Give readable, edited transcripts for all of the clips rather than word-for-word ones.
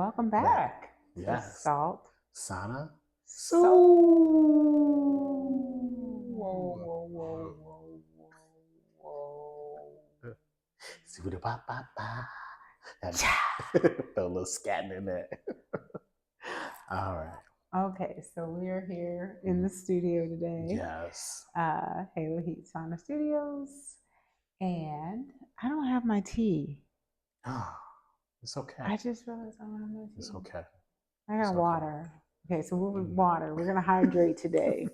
welcome Back. back to Yes. Salt Sauna Soul. Soul. Whoa, whoa, whoa, whoa, whoa. See what ba ba ba. Throw a little scatting in there. All right. Okay, so we are here in the studio today. Yes. Halo Heat Sauna Studios. And I don't have my tea. Oh, it's okay. I just realized I don't have my tea. It's okay. I got It's okay. water. Okay, so we're with water. We're going to hydrate today.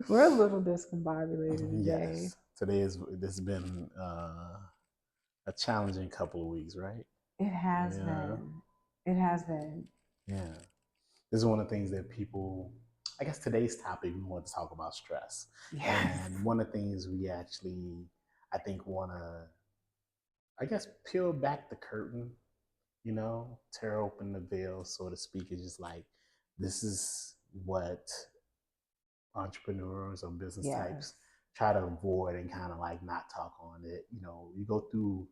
We're a little discombobulated today. Yes. This has been a challenging couple of weeks, right? It has been. It has been. Yeah. This is one of the things that people, I guess today's topic, we want to talk about stress. Yes. And one of the things we actually, I think, want to, I guess, peel back the curtain, tear open the veil, so to speak. It's just like, this is what entrepreneurs or business types try to avoid and kind of like not talk on it. You go through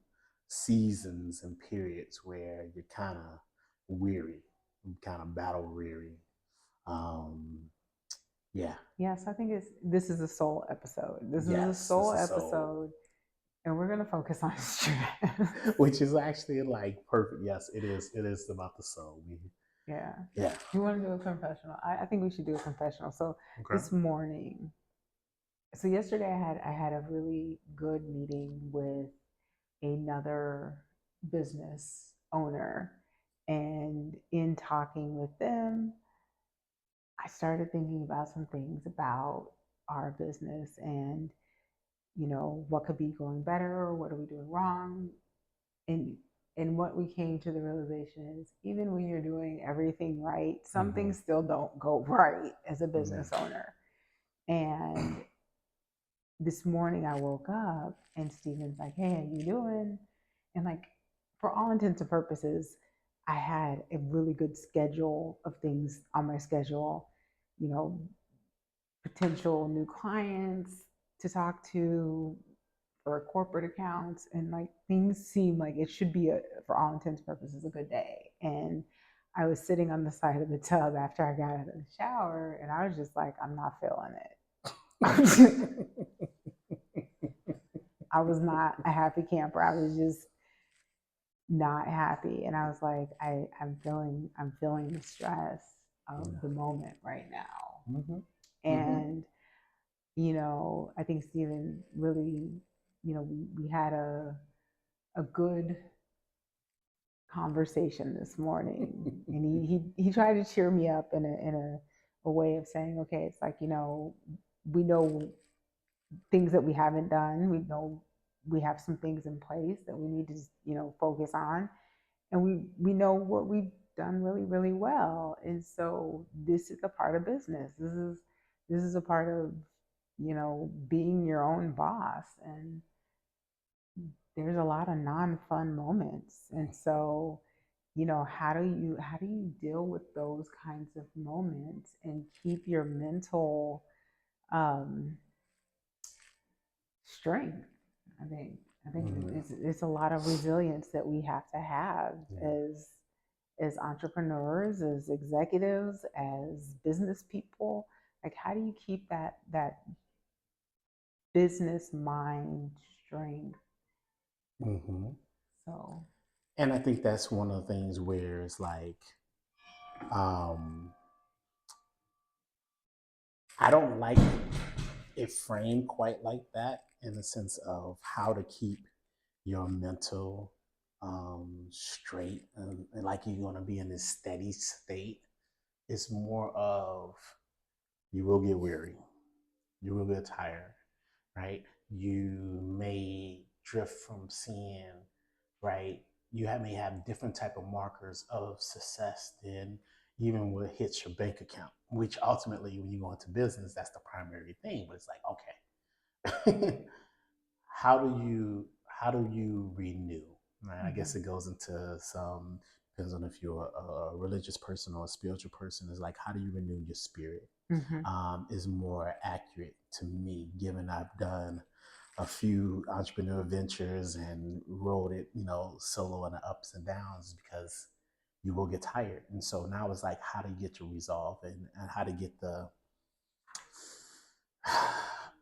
seasons and periods where you're kind of weary, kind of battle weary. Yeah. Yes, I think this is a soul episode. This is a Yes, soul this is episode, soul. and we're gonna focus on stress, which is actually like perfect. Yes, it is. It is about the soul. Yeah. Yeah. You want to do a confessional? I think we should do a confessional. So this morning, so yesterday I had a really good meeting with another business owner, and in talking with them, I started thinking about some things about our business and, what could be going better or what are we doing wrong. And what we came to the realization is even when you're doing everything right, some things still don't go right as a business owner. And this morning I woke up and Steven's like, "Hey, how you doing?" And like, for all intents and purposes, I had a really good schedule of things on my schedule, potential new clients to talk to for corporate accounts, and like things seem like it should be for all intents and purposes a good day. And I was sitting on the side of the tub after I got out of the shower, and I was just like, I'm not feeling it. I was not a happy camper. I was just not happy, and I was like, I'm feeling the stress of the moment right now. And I think Steven really, we had a good conversation this morning, and he tried to cheer me up in a way of saying, okay, it's like, we know things that we haven't done. We know we have some things in place that we need to, focus on, and we know what we've done really, really well. And so this is a part of business. This is a part of, being your own boss, and there's a lot of non-fun moments. And so, how do you deal with those kinds of moments and keep your mental strength? I think it's a lot of resilience that we have to have as entrepreneurs, as executives, as business people. Like, how do you keep that business mind strength? So, and I think that's one of the things where it's like, I don't like it framed quite like that, in the sense of how to keep your mental straight, and like you're going to be in this steady state. It's more of, you will get weary, you will get tired, right? You may drift from seeing, right? May have different type of markers of success than even what hits your bank account, which ultimately, when you go into business, that's the primary thing. But it's like, okay, how do you renew? Right? I guess it goes into some, depends on if you're a religious person or a spiritual person. Is like, how do you renew your spirit? Is more accurate to me, given I've done a few entrepreneur ventures and rode it, solo in the ups and downs because you will get tired. And so now it's like how to get your resolve and how to get the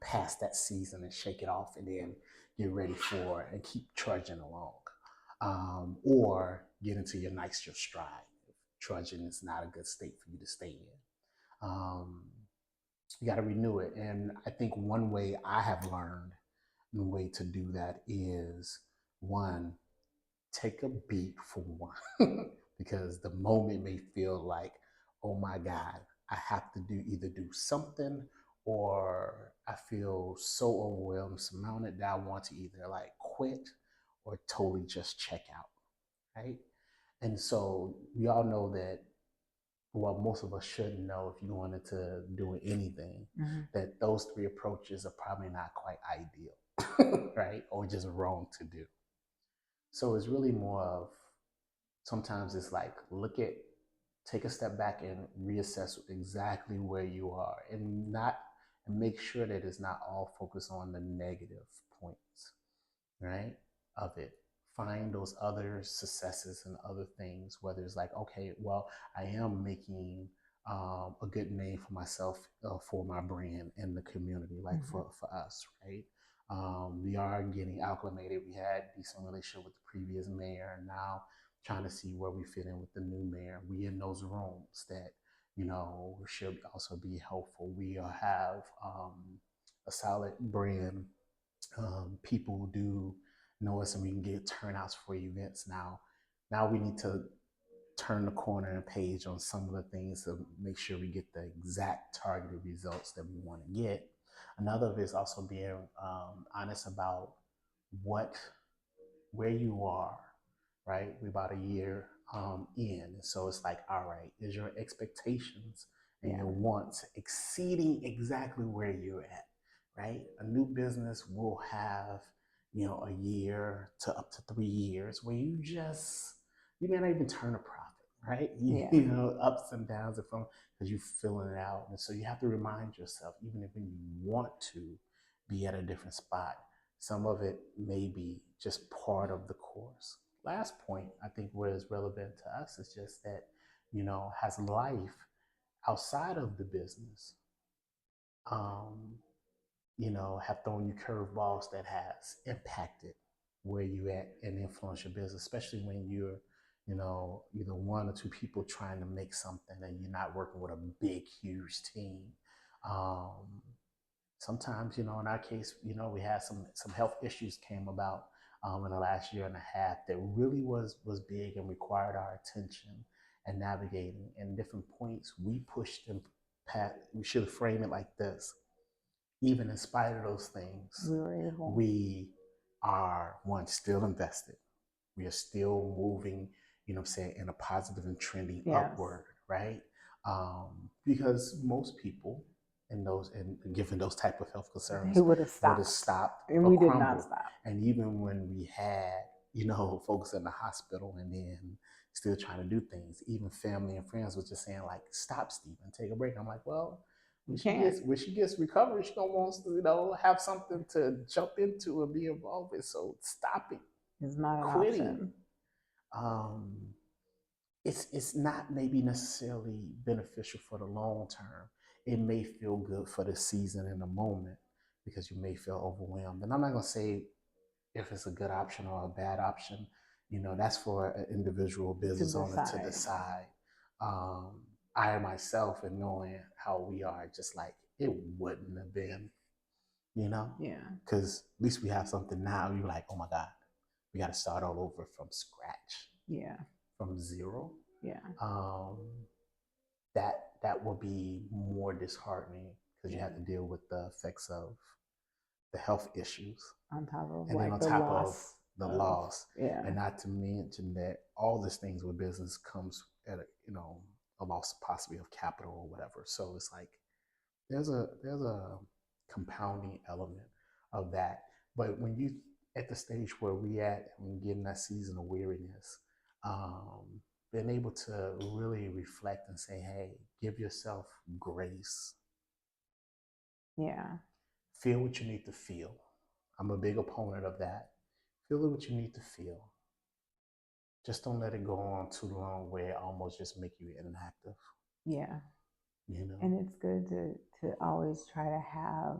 past that season and shake it off and then get ready for and keep trudging along. Or get into your your stride. Trudging is not a good state for you to stay in. You got to renew it. And I think one way I have learned the way to do that is one, take a beat for one, because the moment may feel like, oh my God, I have to do something, or I feel so overwhelmed, surmounted that I want to either like quit or totally just check out, right? And so we all know that, well, most of us should know if you wanted to do anything, that those three approaches are probably not quite ideal, right? Or just wrong to do. So it's really more of, sometimes it's like, take a step back and reassess exactly where you are, and make sure that it's not all focused on the negative points, right, of it. Find those other successes and other things, whether it's like, okay, well, I am making a good name for myself, for my brand in the community, like for us, right? We are getting acclimated. We had a decent relationship with the previous mayor, and now trying to see where we fit in with the new mayor. We in those rooms that, should also be helpful. We have a solid brand. People do know us, and we can get turnouts for events now. Now we need to turn the corner and page on some of the things to make sure we get the exact targeted results that we want to get. Another of it is also being honest about where you are, right? We're about a year in. So it's like, all right, is your expectations and your wants exceeding exactly where you're at, right? A new business will have, a year to up to 3 years where you may not even turn a profit, right? Ups and downs and from, because you're filling it out. And so you have to remind yourself, even if you want to be at a different spot, some of it may be just part of the course. Last point, I think, what is relevant to us is just that, has life outside of the business, um, have thrown you curveballs that has impacted where you at and influence your business, especially when you're, either one or two people trying to make something and you're not working with a big, huge team. Sometimes, in our case, we had some health issues came about in the last year and a half that really was big and required our attention and navigating. And different points we pushed them past. We should frame it like this: even in spite of those things, we are still invested. We are still moving, in a positive and trending upward, right? Because most people and given those type of health concerns, he would have stopped, and we did not stop. And even when we had, folks in the hospital and then still trying to do things, even family and friends was just saying like, "Stop, Steven, take a break." I'm like, well, when she gets recovered, she don't want to, have something to jump into and be involved with. So stopping is not an option. It's not maybe necessarily beneficial for the long term. It may feel good for the season in the moment because you may feel overwhelmed. And I'm not gonna say if it's a good option or a bad option. That's for an individual business owner to decide. I myself, and knowing how we are, just like, it wouldn't have been, because at least we have something now. You're like, oh my God, we got to start all over from scratch, from zero. That will be more disheartening because you have to deal with the effects of the health issues on top of, and like, then on top of the loss, and not to mention that all these things with business comes at a loss possibly of capital or whatever. So it's like there's a compounding element of that. But when you at the stage where we at and getting that season of weariness, being able to really reflect and say, hey, give yourself grace. Feel what you need to feel. I'm a big opponent of that. Feel what you need to feel. Just don't let it go on too long where it almost just make you inactive. Yeah. You know. And it's good to always try to have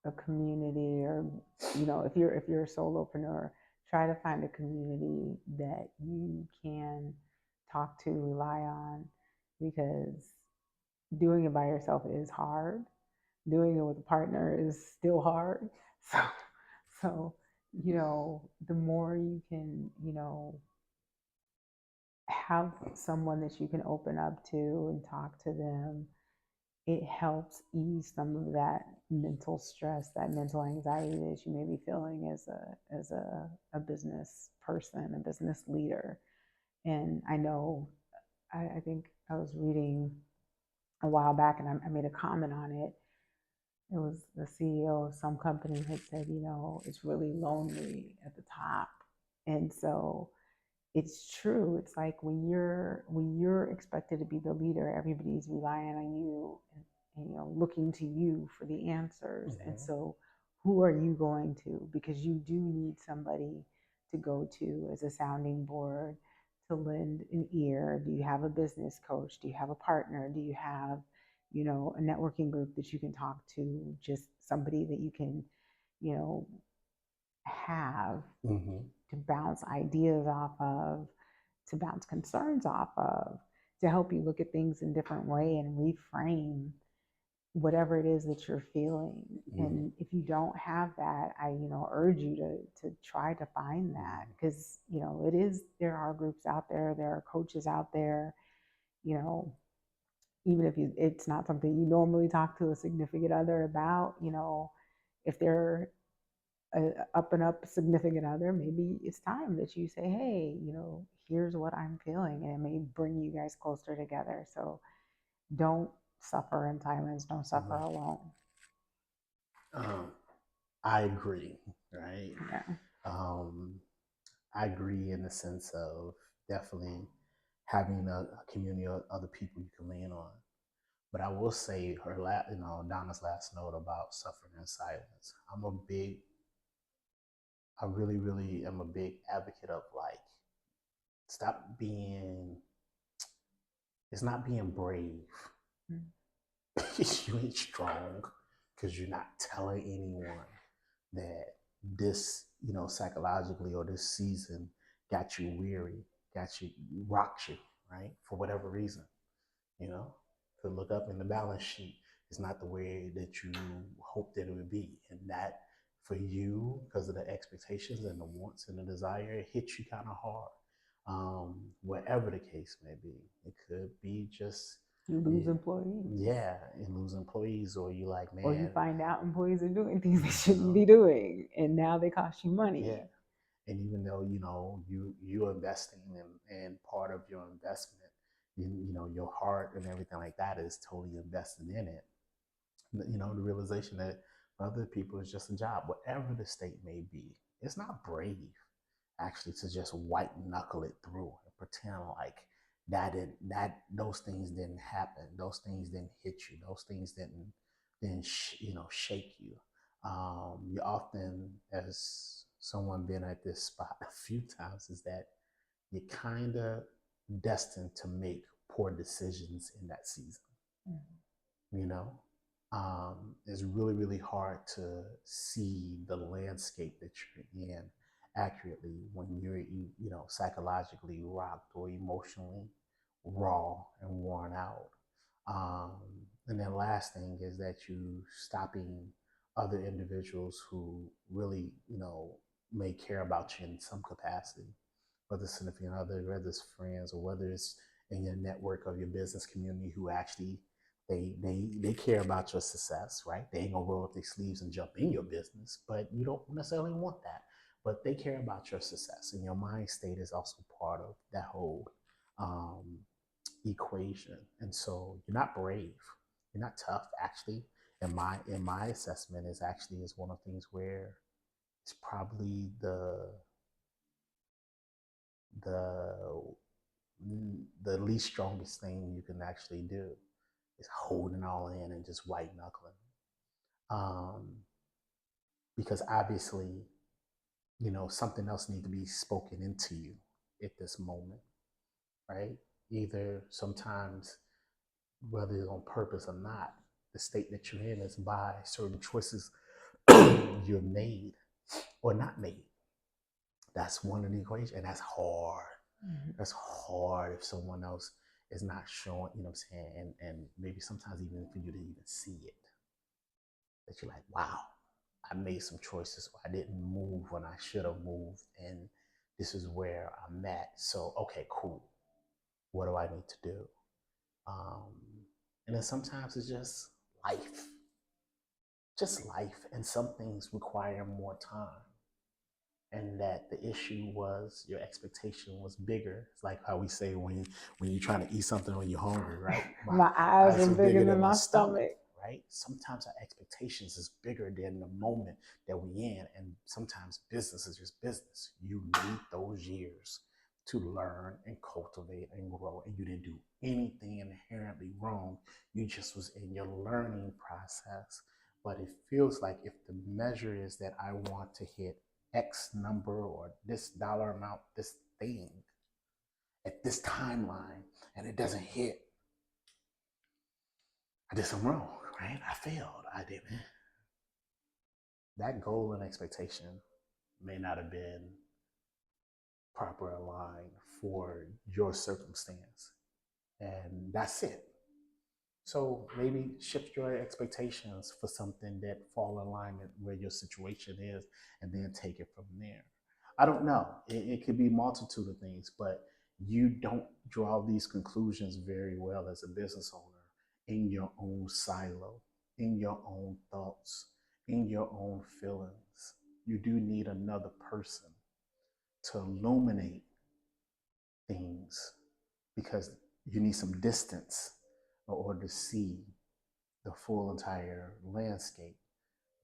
a community, or if you're a solopreneur, try to find a community that you can talk to, rely on, because doing it by yourself is hard. Doing it with a partner is still hard. So the more you can have someone that you can open up to and talk to them, it helps ease some of that mental stress, that mental anxiety that you may be feeling as a business person, a business leader. And I know, I think I was reading a while back, and I made a comment on it. It was the CEO of some company had said, it's really lonely at the top. And so it's true. It's like when you're expected to be the leader, everybody's relying on you and looking to you for the answers. And so who are you going to? Because you do need somebody to go to as a sounding board, to lend an ear. Do you have a business coach? Do you have a partner? Do you have a networking group that you can talk to? Just somebody that you can you know have to bounce ideas off of, to bounce concerns off of, to help you look at things in a different way and reframe whatever it is that you're feeling. And if you don't have that, I urge you to try to find that, because there are groups out there, there are coaches out there, even if it's not something you normally talk to a significant other about, if they're a up and up significant other, maybe it's time that you say, hey, here's what I'm feeling, and it may bring you guys closer together. So don't suffer in silence, don't suffer alone. I agree, right? Yeah. I agree in the sense of definitely having a community of other people you can lean on. But I will say Donna's last note about suffering in silence. I really, really am a big advocate of, like, stop being, it's not being brave. You ain't strong because you're not telling anyone that this, psychologically, or this season got you weary, rocked you, right? For whatever reason, to look up in the balance sheet is not the way that you hoped that it would be. And that for you, because of the expectations and the wants and the desire, it hits you kind of hard. Whatever the case may be, it could be just you lose employees. Yeah, and lose employees, or you like, man, or you find out employees are doing things they shouldn't be doing, and now they cost you money. Yeah, and even though you're investing and part of your investment, your heart and everything like that is totally invested in it. The realization that for other people it's just a job, whatever the state may be. It's not brave, actually, to just white knuckle it through and pretend like those things didn't happen, those things didn't hit you, those things didn't shake you. You often, as someone been at this spot a few times, is that you're kind of destined to make poor decisions in that season. You know, it's really, really hard to see the landscape that you're in accurately when you're, psychologically rocked or emotionally raw and worn out. And then last thing is that you stopping other individuals who really, may care about you in some capacity, whether it's significant other, whether it's friends, or whether it's in your network of your business community who actually they care about your success, right? They ain't gonna roll up their sleeves and jump in your business, but you don't necessarily want that. But they care about your success, and your mind state is also part of that whole um, equation. And so you're not brave, you're not tough. Actually, in my assessment, is one of the things where it's probably the the least strongest thing you can actually do is holding all in and just white knuckling. Um, because obviously, something else needs to be spoken into you at this moment, right? Either sometimes, whether it's on purpose or not, the state that you're in is by certain choices you're made or not made. That's one of the equations, and that's hard. That's hard if someone else is not showing, you know what I'm saying, and maybe sometimes even for you to even see it, that you're like, wow, I made some choices, or I didn't move when I should have moved, and this is where I'm at. So, okay, cool. What do I need to do? Um, and then sometimes it's just life, and some things require more time. And that the issue was your expectation was bigger. It's like how we say when you're trying to eat something when you're hungry, right? My eyes are Eyes are bigger bigger than than my my stomach, stomach. right? Sometimes our expectations is bigger than the moment that we in, and sometimes business is just business. You need those years to learn and cultivate and grow, and you didn't do anything inherently wrong. You just was in your learning process. But it feels like if the measure is that I want to hit X number or this dollar amount, this thing at this timeline, and it doesn't hit, I did something wrong, right? I failed. I didn't. That goal and expectation may not have been proper aligned for your circumstance. And that's it. So maybe shift your expectations for something that fall in alignment where your situation is, and then take it from there. I don't know. It could be a multitude of things, but you don't draw these conclusions very well as a business owner in your own silo, in your own thoughts, in your own feelings. You do need another person to illuminate things, because you need some distance in order to see the full entire landscape.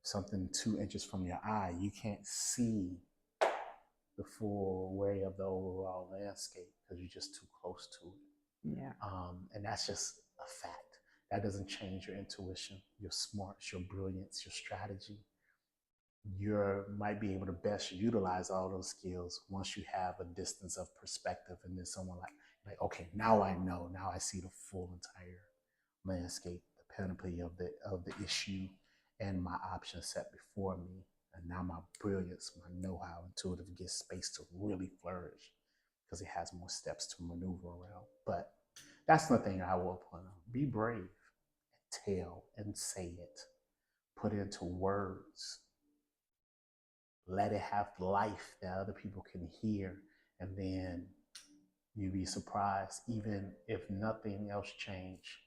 Something 2 inches from your eye, you can't see the full way of the overall landscape because you're just too close to it. Yeah. And that's just a fact. That doesn't change your intuition, your smarts, your brilliance, your strategy. You might be able to best utilize all those skills once you have a distance of perspective, and then someone like okay, now I know, now I see the full entire landscape, the panoply of the issue, and my options set before me, and now my brilliance, my know-how, intuitive gets space to really flourish because it has more steps to maneuver around. But that's the thing I will point out: be brave, and tell and say it, put it into words, let it have life that other people can hear, and then you'd be surprised, even if nothing else changed,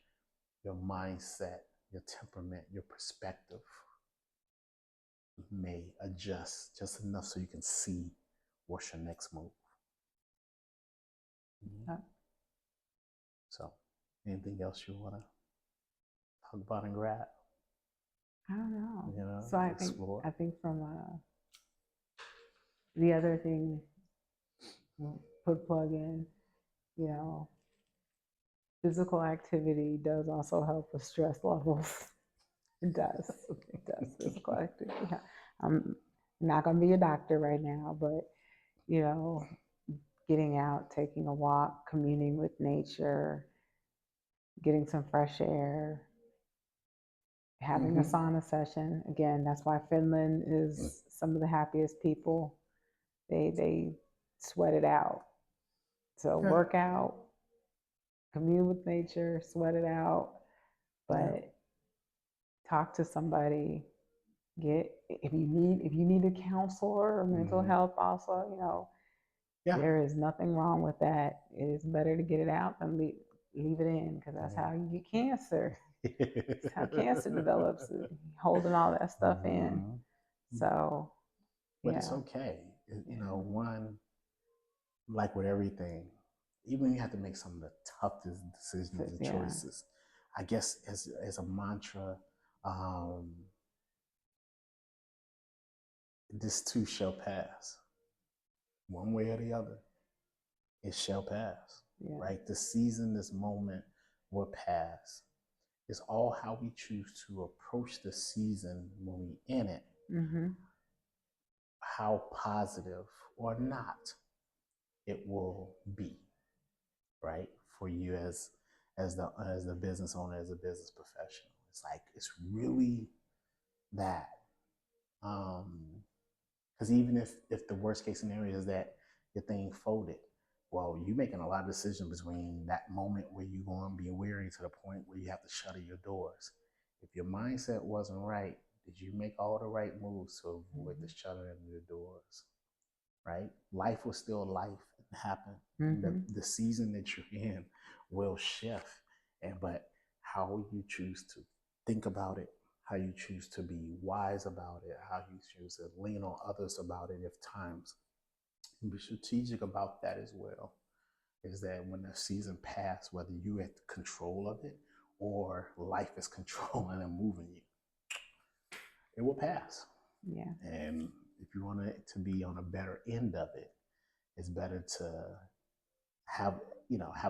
your mindset, your temperament, your perspective may adjust just enough so you can see what's your next move. Mm-hmm. So, anything else you want to talk about and grab? I don't know. So I think from the other thing, put plug in, you know, physical activity does also help with stress levels. It does. It does. Physical activity. Yeah. I'm not going to be a doctor right now, but, you know, getting out, taking a walk, communing with nature, getting some fresh air, having a sauna session. Again, that's why Finland is some of the happiest people. They sweat it out. So work out, commune with nature, sweat it out, but talk to somebody. Get if you need a counselor or mental health also, you know, there is nothing wrong with that. It is better to get it out than leave it in, because that's how you get cancer. That's how cancer develops, holding all that stuff in. So, but it's okay. You know, one, like with everything, even when you have to make some of the toughest decisions and choices, I guess as a mantra, this too shall pass. One way or the other, it shall pass. Right? The season, this moment will pass. It's all how we choose to approach the season when we in it. how positive or not it will be, right? For you as the business owner, as a business professional. It's like it's really that. Because even if the worst case scenario is that your thing folded, well, you're making a lot of decisions between that moment where you're going to be weary to the point where you have to shutter your doors. If your mindset wasn't right, did you make all the right moves to avoid the shuttering of your doors? Right? Life will still life and happen. The season that you're in will shift, but how you choose to think about it, how you choose to be wise about it, how you choose to lean on others about it if times, and be strategic about that as well. Is that when the season passes, whether you have control of it or life is controlling and moving you, it will pass. Yeah. And if you want it to be on a better end of it, it's better to have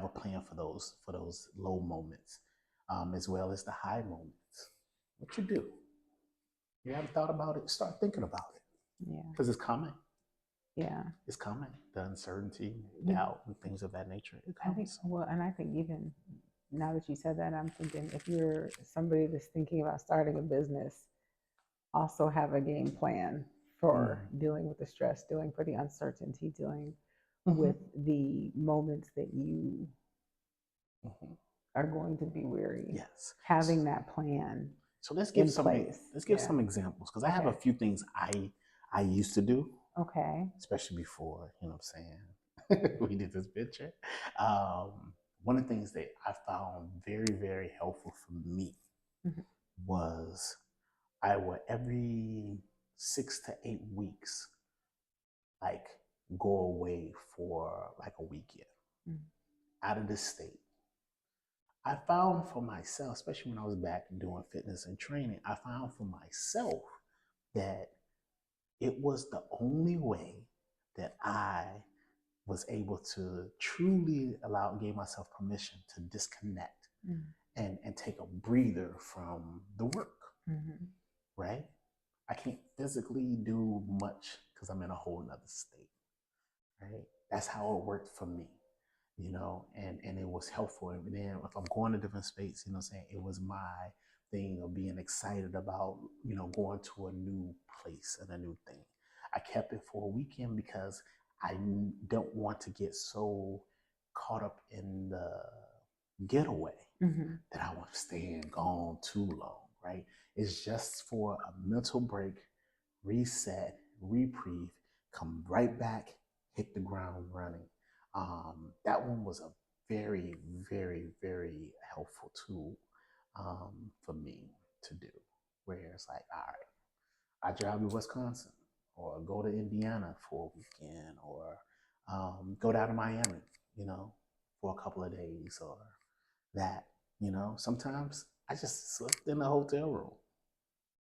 a plan for those low moments, as well as the high moments. What you do? You haven't thought about it? Start thinking about it. Yeah. Because it's coming. Yeah. It's coming. The uncertainty, doubt, and things of that nature. It comes. I think even now that you said that, I'm thinking if you're somebody that's thinking about starting a business, also have a game plan for dealing with the stress, dealing with the uncertainty, dealing with the moments that you are going to be weary. Yes. Having that plan. So let's give some examples, because I have a few things I used to do. Okay. Especially before, you know what I'm saying, we did this picture. One of the things that I found very, very helpful for me was I would every 6 to 8 weeks, like go away for like a weekend out of the state. I found for myself, especially when I was back doing fitness and training, I found for myself that it was the only way that I was able to truly gave myself permission to disconnect and take a breather from the work, right? I can't physically do much because I'm in a whole nother state, right? That's how it worked for me, and it was helpful. And then if I'm going to different states, you know what I'm saying, it was my thing of being excited about, going to a new place and a new thing. I kept it for a weekend because I don't want to get so caught up in the getaway that I want to stay and gone too long, right? It's just for a mental break, reset, reprieve, come right back, hit the ground running. That one was a very, very, very helpful tool for me to do, where it's like, all right, I drive to Wisconsin or go to Indiana for a weekend or go down to Miami, for a couple of days or that, sometimes I just slept in the hotel room.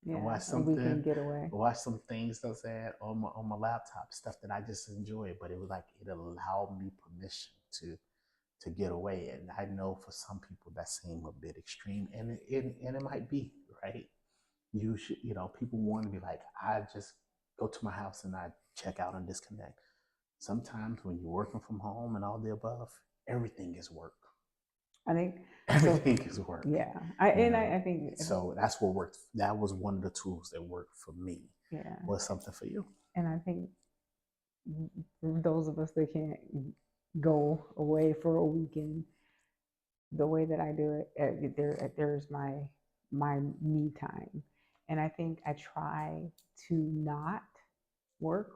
Yeah, watch something, watch some things that's on my laptop, stuff that I just enjoy. But it was like it allowed me permission to get away. And I know for some people that seems a bit extreme, and it might be, right. You should, people want to be like, I just go to my house and I check out and disconnect. Sometimes when you're working from home and all the above, everything is work. I think everything is work. Yeah, I think so. That's what worked. That was one of the tools that worked for me. Yeah, was something for you. And I think for those of us that can't go away for a weekend, the way that I do it, there's my me time, and I think I try to not work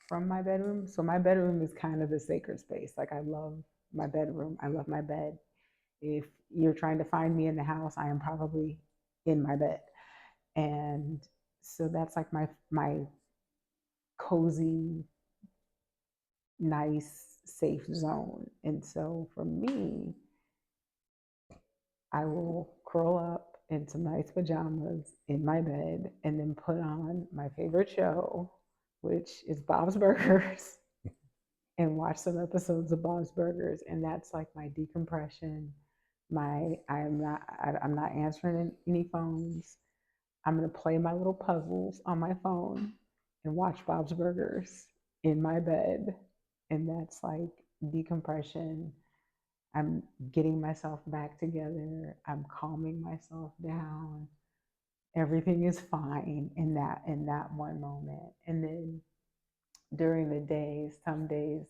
from my bedroom. So my bedroom is kind of the sacred space. Like I love my bedroom. I love my bed. If you're trying to find me in the house, I am probably in my bed. And so that's like my cozy, nice, safe zone. And so for me, I will curl up in some nice pajamas in my bed and then put on my favorite show, which is Bob's Burgers, and watch some episodes of Bob's Burgers. And that's like my decompression. I'm not answering any phones. I'm gonna play my little puzzles on my phone and watch Bob's Burgers in my bed. And that's like decompression. I'm getting myself back together. I'm calming myself down. Everything is fine in that one moment. And then during the days, some days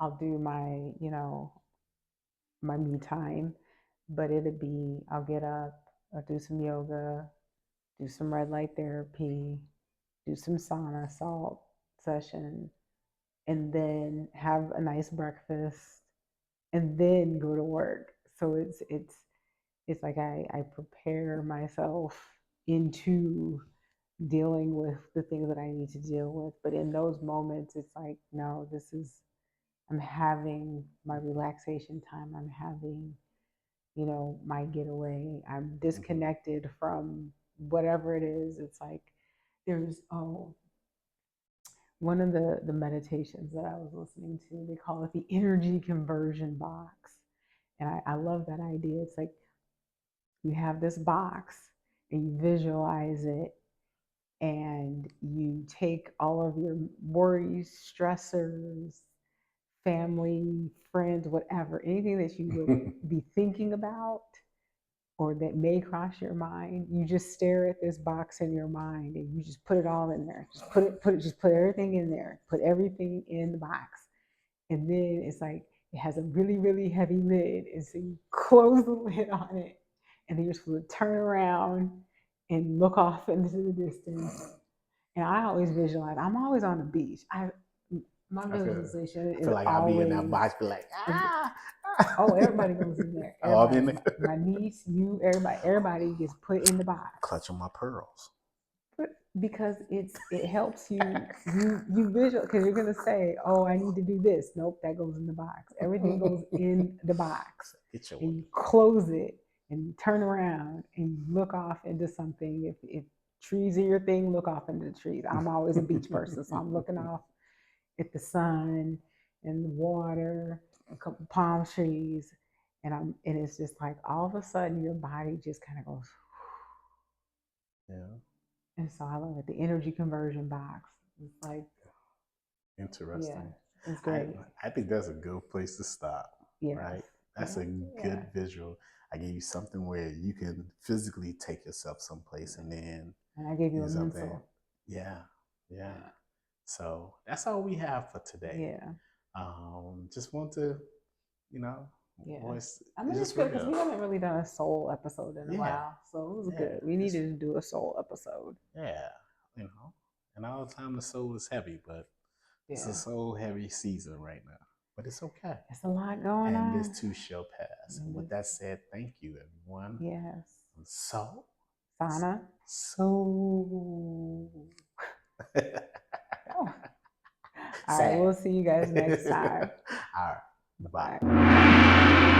I'll do my, my me time, but it'll be I'll get up, I'll do some yoga, do some red light therapy, do some sauna salt session, and then have a nice breakfast, and then go to work. So it's like I prepare myself into dealing with the things that I need to deal with. But in those moments, it's like, no, I'm having my relaxation time. I'm having, my getaway. I'm disconnected from whatever it is. It's like there's, one of the meditations that I was listening to, they call it the energy conversion box. And I love that idea. It's like you have this box and you visualize it, and you take all of your worries, stressors, family, friends, whatever, anything that you would be thinking about or that may cross your mind, you just stare at this box in your mind and you just put it all in there. Just put everything in there. Put everything in the box. And then it's like it has a really, really heavy lid. And so you close the lid on it, and then you're supposed to turn around and look off into the distance. And I always visualize, I'm always on the beach. My visualization I is feel like I'll always, be in that box, be like, ah. Oh, everybody goes in there. Everybody, I'm in there. My niece, you, everybody gets put in the box. Clutching my pearls. Because it helps you visual, because you're gonna say, oh, I need to do this. Nope, that goes in the box. Everything goes in the box. And you close it and you turn around and you look off into something. If trees are your thing, look off into the trees. I'm always a beach person, so I'm looking off at the sun and the water, a couple palm trees, and it's just like all of a sudden your body just kind of goes. Yeah. And so I love it. The energy conversion box. It's like interesting. Yeah, it's great. I think that's a good place to stop. Yes. Right? That's a good visual. I gave you something where you can physically take yourself someplace, and I gave you a mental. Yeah. So that's all we have for today. Yeah. Just want to, I mean, it's good because we haven't really done a soul episode in a while, so it was good. We needed to do a soul episode. Yeah, and all the time the soul is heavy, but it's a soul heavy season right now. But it's okay. It's a lot going on. And this too shall pass. And with that said, thank you, everyone. Yes. Salt Sauna Soul. All right, we'll see you guys next time. All right. Bye.